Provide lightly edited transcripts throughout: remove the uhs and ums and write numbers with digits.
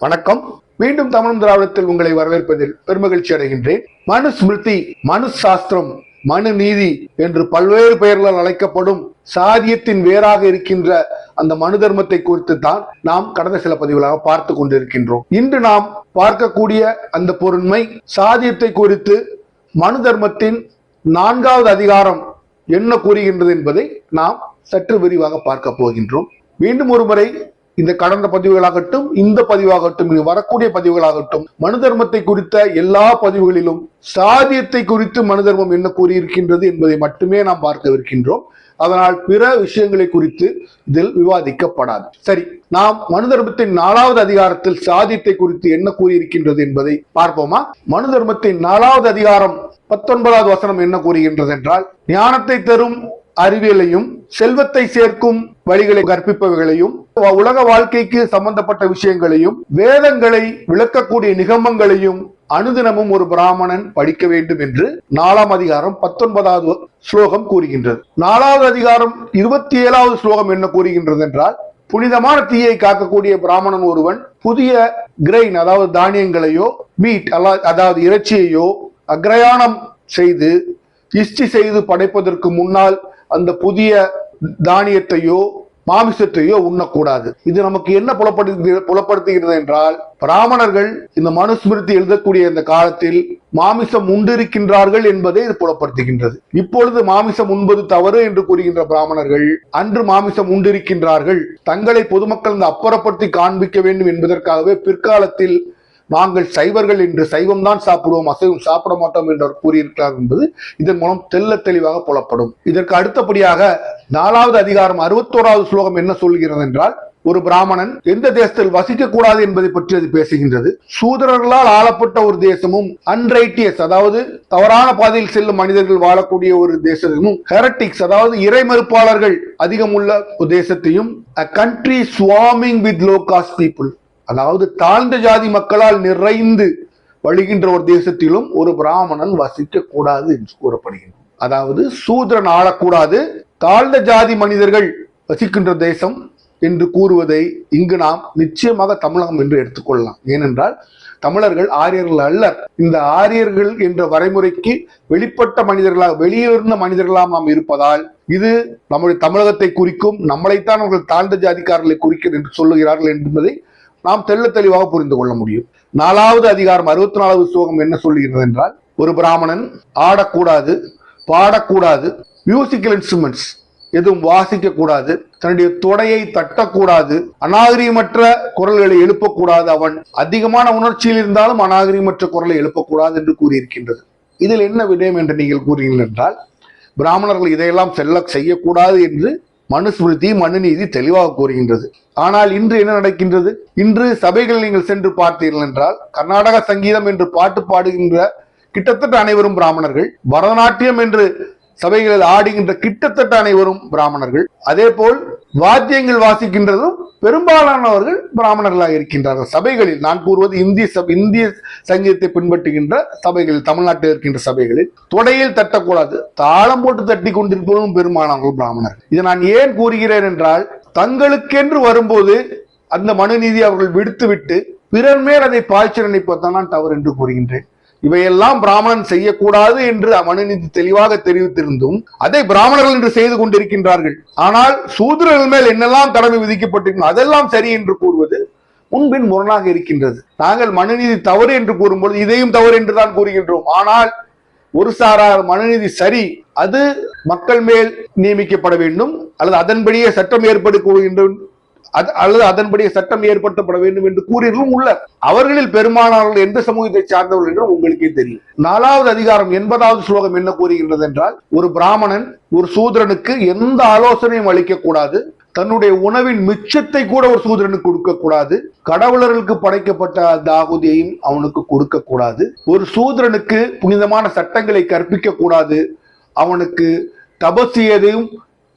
வணக்கம். மீண்டும் தமிழ் திராவிடத்தில் உங்களை வரவேற்பதில் பெருமகிழ்ச்சி அடைகின்றேன். மனுஸ்மிருதி, மனு சாஸ்திரம், மனு நீதி என்று பல்வேறு பெயர்களால் அழைக்கப்படும் சாதியத்தின் வேறாக இருக்கின்ற அந்த மனு தர்மத்தை குறித்து தான் நாம் கடந்த சில பதிவுகளாக பார்த்து கொண்டிருக்கின்றோம். இன்று நாம் பார்க்கக்கூடிய அந்த பொருண்மை சாதியத்தை குறித்து மனு தர்மத்தின் 4வது அதிகாரம் என்ன கூறுகின்றது என்பதை நாம் சற்று விரிவாக பார்க்க போகின்றோம். மீண்டும் ஒருமுறை இந்த கடந்த பதிவுகளாகட்டும், இந்த பதிவாகட்டும், இது வரக்கூடிய பதிவுகளாகட்டும், மனு தர்மத்தை குறித்த எல்லா பதிவுகளிலும் சாதியத்தை குறித்து மனு தர்மம் என்ன கூறியிருக்கின்றது என்பதை மட்டுமே நாம் பார்க்கவிருக்கின்றோம். அதனால் பிற விஷயங்களை குறித்து இதில் விவாதிக்கப்படாது. சரி, நாம் மனு தர்மத்தின் 4வது அதிகாரத்தில் சாதியத்தை குறித்து என்ன கூறியிருக்கின்றது என்பதை பார்ப்போமா? மனு தர்மத்தின் 4வது அதிகாரம் 19வது வசனம் என்ன கூறுகின்றது என்றால், ஞானத்தை தரும் அறிவியலையும் செல்வத்தை சேர்க்கும் வழிகளை கற்பிப்பவைகளையும் உலக வாழ்க்கைக்கு சம்பந்தப்பட்ட விஷயங்களையும் வேதங்களை விளக்கக்கூடிய நிகமங்களையும் அனுதினமும் ஒரு பிராமணன் படிக்க வேண்டும் என்று 4ஆம் அதிகாரம் 19வது ஸ்லோகம் கூறுகின்றது. 4வது அதிகாரம் 27வது ஸ்லோகம் என்ன கூறுகின்றது என்றால், புனிதமான தீயை காக்கக்கூடிய பிராமணன் ஒருவன் புதிய கிரெயின், அதாவது தானியங்களையோ, மீட் அதாவது இறைச்சியையோ அக்ரயாணம் செய்து இஷ்டி செய்து படைப்பதற்கு முன்னால் அந்த புதிய தானியத்தையோ மாமிசத்தையோ உண்ணக்கூடாது. இது நமக்கு என்ன புலப்படுத்துகிறது என்றால், பிராமணர்கள் இந்த மனுஸ்மிருதி எழுதக்கூடிய இந்த காலத்தில் மாமிசம் உண்டிருக்கின்றார்கள் என்பதை இது புலப்படுத்துகின்றது. இப்பொழுது மாமிசம் உண்பது தவறு என்று கூறுகின்ற பிராமணர்கள் அன்று மாமிசம் உண்டிருக்கின்றார்கள். தங்களை பொதுமக்கள் அப்புறப்படுத்தி காண்பிக்க வேண்டும் என்பதற்காகவே பிற்காலத்தில் நாங்கள் சைவர்கள் என்று சைவம் தான் சாப்பிடுவோம், அசைவம் சாப்பிட மாட்டோம் என்று கூறியிருக்கிறார் என்பது இதன் மூலம் தெல்ல தெளிவாக புலப்படும். இதற்கு அடுத்தபடியாக 4வது அதிகாரம் 61வது ஸ்லோகம் என்ன சொல்கிறது என்றால், ஒரு பிராமணன் எந்த தேசத்தில் வசிக்க கூடாது என்பதை பற்றி அது பேசுகின்றது. சூதரர்களால் ஆளப்பட்ட ஒரு தேசமும், அன்ரைட்டியஸ் அதாவது தவறான பாதையில் செல்லும் மனிதர்கள் வாழக்கூடிய ஒரு தேசமும், ஹெரட்டிக்ஸ் அதாவது இறை மறுப்பாளர்கள் அதிகம் உள்ள ஒரு தேசத்தையும், a country swarming with low caste people அதாவது தாழ்ந்த ஜாதி மக்களால் நிறைந்து வழிகின்ற ஒரு தேசத்திலும் ஒரு பிராமணன் வசிக்க கூடாது என்று கூறப்படுகின்றது. அதாவது சூத்திரன் ஆளக்கூடாது, தாழ்ந்த ஜாதி மனிதர்கள் வசிக்கின்ற தேசம் என்று கூறுவதை இங்கு நாம் நிச்சயமாக தமிழகம் என்று எடுத்துக்கொள்ளலாம். ஏனென்றால் தமிழர்கள் ஆரியர்கள் அல்லர். இந்த ஆரியர்கள் என்ற வரைமுறைக்கு வெளிப்பட்ட மனிதர்களாக, வெளியிருந்த மனிதர்களாக நாம் இருப்பதால் இது நம்முடைய தமிழகத்தை குறிக்கும், நம்மளைத்தான் அவர்கள் தாழ்ந்த ஜாதிக்காரர்களை குறிக்கிறது என்று சொல்லுகிறார்கள் என்பதை நாம் தெள்ள தெளிவாக புரிந்து கொள்ள முடியும். 4வது அதிகாரம் 64வது ஸ்லோகம் என்ன சொல்லுகிறது என்றால், ஒரு பிராமணன் ஆடக்கூடாது, பாடக்கூடாது, மியூசிக்கல் இன்ஸ்ட்ருமெண்ட்ஸ் எதுவும் வாசிக்க கூடாது, தன்னுடைய தொடையை தட்டக்கூடாது, அநாகரிகமற்ற குரல்களை எழுப்பக்கூடாது, அவன் அதிகமான உணர்ச்சியில் இருந்தாலும் அநாகரிகமற்ற குரலை எழுப்பக்கூடாது என்று கூறியிருக்கின்றது. இதில் என்ன விடயம் என்று நீங்கள் கூறுகிறீர்கள் என்றால், பிராமணர்கள் இதையெல்லாம் செய்யக்கூடாது என்று மனுஸ்மிருதி, மனு நீதி தெளிவாக கூறுகின்றது. ஆனால் இன்று என்ன நடக்கின்றது? இன்று சபைகளில் நீங்கள் சென்று பார்த்தீர்கள் என்றால், கர்நாடக சங்கீதம் என்று பாட்டு பாடுகின்ற கிட்டத்தட்ட அனைவரும் பிராமணர்கள், பரதநாட்டியம் என்று சபைகளில் ஆடுகின்ற கிட்டத்தட்ட அனைவரும் பிராமணர்கள், அதே போல் வாத்தியங்கள் வாசிக்கின்றதும் பெரும்பாலானவர்கள் பிராமணர்களாக இருக்கின்றார்கள். சபைகளில் நான் கூறுவது இந்திய சங்கீதத்தை பின்பற்றுகின்ற சபைகளில், தமிழ்நாட்டில் இருக்கின்ற சபைகளில் தொடையில் தட்டக்கூடாது, தாளம் போட்டு தட்டி கொண்டிருப்பதும் பெரும்பாலானவர்கள் பிராமணர்கள். இதை நான் ஏன் கூறுகிறேன் என்றால், தங்களுக்கென்று வரும்போது அந்த மனு நீதி அவர்கள் விடுத்துவிட்டு பிறர் மேல் அதை பாய்ச்சி நினைப்பதான் நான் தவறு என்று கூறுகின்றேன். இவையெல்லாம் பிராமணன் செய்யக்கூடாது என்று மனுநீதி தெளிவாக தெரிவித்திருந்தும் அதை பிராமணர்கள் என்று செய்து கொண்டிருக்கின்றார்கள். ஆனால் சூத்திரர்கள் மேல் என்னெல்லாம் கடமை விதிக்கப்பட்டிருக்கும் அதெல்லாம் சரி என்று கூறுவது முன்பின் முரணாக இருக்கின்றது. நாங்கள் மனுநீதி தவறு என்று கூறும்போது இதையும் தவறு என்று தான் கூறுகின்றோம். ஆனால் ஒரு சாரார் மனுநீதி சரி, அது மக்கள் மேல் நியமிக்கப்பட வேண்டும் அல்லது அதன்படியே சட்டம் அதன்படியே சட்டம் ஏற்படுத்தப்பட வேண்டும் என்று கூறியவர்களும் உள்ளனர். அவர்களில் பெரும்பாலானவர்கள் எந்த சமூகத்தை சார்ந்தவர்கள் என்று உங்களுக்கே தெரியும். 4வது அதிகாரம் 80வது ஸ்லோகம் என்ன கூறுகின்றது என்றால், ஒரு பிராமணன் ஒரு சூத்திரனுக்கு எந்த ஆலோசனையும் அளிக்க கூடாது, தன்னுடைய உணவின் மிச்சத்தை கூட ஒரு சூத்திரனுக்கு கொடுக்க கூடாது, கடவுளர்களுக்கு படைக்கப்பட்ட அந்த ஆகுதியையும் அவனுக்கு கொடுக்க கூடாது, ஒரு சூத்திரனுக்கு புனிதமான சட்டங்களை கற்பிக்க கூடாது, அவனுக்கு தபசியதையும்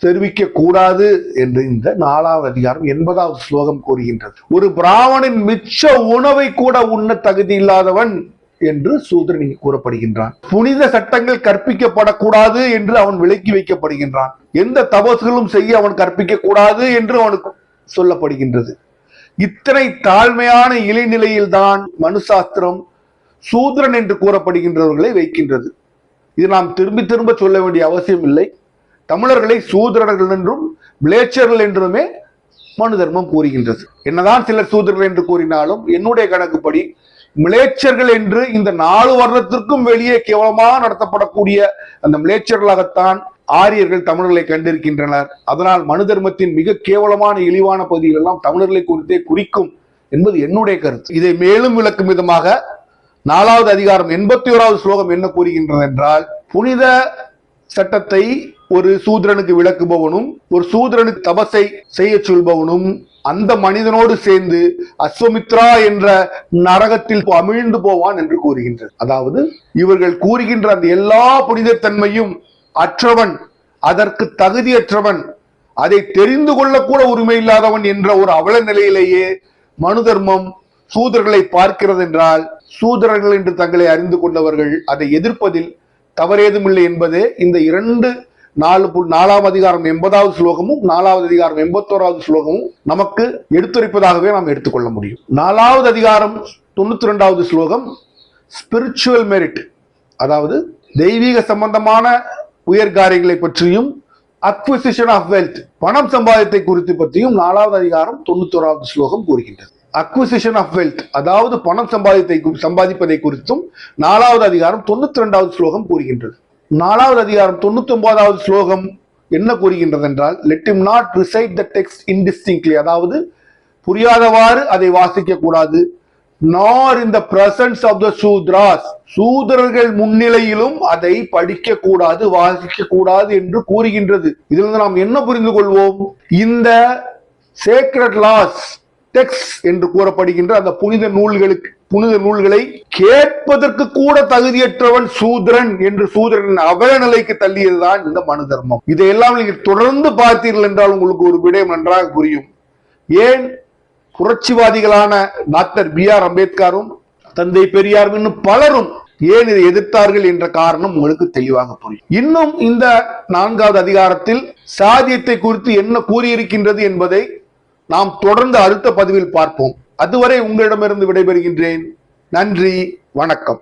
தெரிவிக்க கூடாது என்று இந்த 4வது அதிகாரம் 80வது ஸ்லோகம் கூறுகின்றது. ஒரு பிராமணன் மிச்ச உணவை கூட உண்ண தகுதி இல்லாதவன் என்று சூத்திரன் கூறப்படுகின்றான். புனித சட்டங்கள் கற்பிக்கப்படக்கூடாது என்று அவன் விலக்கி வைக்கப்படுகின்றான். எந்த தபசுகளும் செய்ய அவன் கற்பிக்க கூடாது என்று அவனுக்கு சொல்லப்படுகின்றது. இத்தனை தாழ்மையான இலைநிலையில்தான் மனு சாஸ்திரம் சூத்ரன் என்று கூறப்படுகின்றவர்களை வைக்கின்றது. இது நாம் திரும்பி திரும்ப சொல்ல வேண்டிய அவசியம் இல்லை. தமிழர்களை சூத்ரர்கள் என்றும் பிளேச்சர்கள் என்றுமே மனு தர்மம் கூறுகின்றது. என்னதான் சிலர் சூத்ரர்கள் என்று கூறினாலும் என்னுடைய கணக்குப்படி மிளேச்சர்கள் என்று இந்த 4 வருடத்திற்கும் வெளியே கேவலமாக நடத்தப்படக்கூடிய அந்த மிளேச்சர்களாகத்தான் ஆரியர்கள் தமிழர்களை கண்டிருக்கின்றனர். அதனால் மனு தர்மத்தின் மிக கேவலமான இழிவான பகுதிகள் எல்லாம் தமிழர்களை குறித்தே குறிக்கும் என்பது என்னுடைய கருத்து. இதை மேலும் விளக்கும் விதமாக 4வது அதிகாரம் 81வது ஸ்லோகம் என்ன கூறுகின்றது என்றால், புனித சட்டத்தை ஒரு சூத்ரனுக்கு விளக்குபவனும் ஒரு சூத்ரனுக்கு தபசை செய்ய சொல்பவனும் அந்த மனிதனோடு சேர்ந்து அஸ்வமித்ரா என்ற நரகத்தில் அமிழ்ந்து போவான் என்று கூறுகின்றது. அதாவது இவர்கள் கூறுகின்ற அந்த எல்லா புனிதத்தன்மையும் அற்றவன், அதற்கு தகுதியற்றவன், அதை தெரிந்து கொள்ளக்கூட உரிமை இல்லாதவன் என்ற ஒரு அவல நிலையிலேயே மனு தர்மம் சூதர்களை பார்க்கிறது என்றால், சூதரர்கள் என்று தங்களை அறிந்து கொண்டவர்கள் அதை எதிர்ப்பதில் தவறேதும் இல்லை என்பதே இந்த 4ஆம் அதிகாரம் 80வது ஸ்லோகமும் 4வது அதிகாரம் 81வது ஸ்லோகமும் நமக்கு எடுத்துரைப்பதாகவே நாம் எடுத்துக்கொள்ள முடியும். 4வது அதிகாரம் 92வது ஸ்லோகம் ஸ்பிரிச்சுவல் மெரிட், அதாவது தெய்வீக சம்பந்தமான உயர் காரியங்களை பற்றியும் அக்விசிஷன் ஆஃப் வெல்த், பணம் சம்பாதித்தை குறித்து பற்றியும் 4வது அதிகாரம் 91வது ஸ்லோகம் கூறுகின்றது. அக்விசிஷன் ஆஃப் வெல்த், அதாவது பணம் சம்பாதிப்பதை குறித்தும் 4வது அதிகாரம் 92வது ஸ்லோகம் கூறுகின்றது. 4வது அதிகாரம் 99வது ஸ்லோகம் என்ன கூறுகின்றது என்றால், let him not recite the text indistinctly, அதாவது புரியாதவாறு அதை வாசிக்க கூடாது. Nor in the presence of the Shudras, சூதரர்கள் முன்னிலையிலும் அதை படிக்க கூடாது, வாசிக்க கூடாது என்று கூறுகின்றது. இதிலிருந்து நாம் என்ன புரிந்து கொள்வோம்? இந்த சேக்ரெட் லாஸ் டெக்ஸ்ட் என்று கூறப்படுகின்ற அந்த புனித நூல்களை கேட்பதற்கு கூட தகுதியற்றவன் சூத்ரன் என்று சூத்ரன் அவல நிலைக்கு தள்ளியதுதான் இந்த மனு தர்மம். இதையெல்லாம் நீங்கள் தொடர்ந்து பார்த்தீர்கள் என்றால் உங்களுக்கு ஒரு விடயம் நன்றாக புரியும். ஏன் புரட்சிவாதிகளான டாக்டர் BR அம்பேத்கரும் தந்தை பெரியாரும் இன்னும் பலரும் ஏன் இதை எதிர்த்தார்கள் என்ற காரணம் உங்களுக்கு தெளிவாக புரியும். இன்னும் இந்த 4வது அதிகாரத்தில் சாதியத்தை குறித்து என்ன கூறியிருக்கின்றது என்பதை நாம் தொடர்ந்து அடுத்த பதிவில் பார்ப்போம். அதுவரை உங்களிடமிருந்து விடைபெறுகின்றேன். நன்றி, வணக்கம்.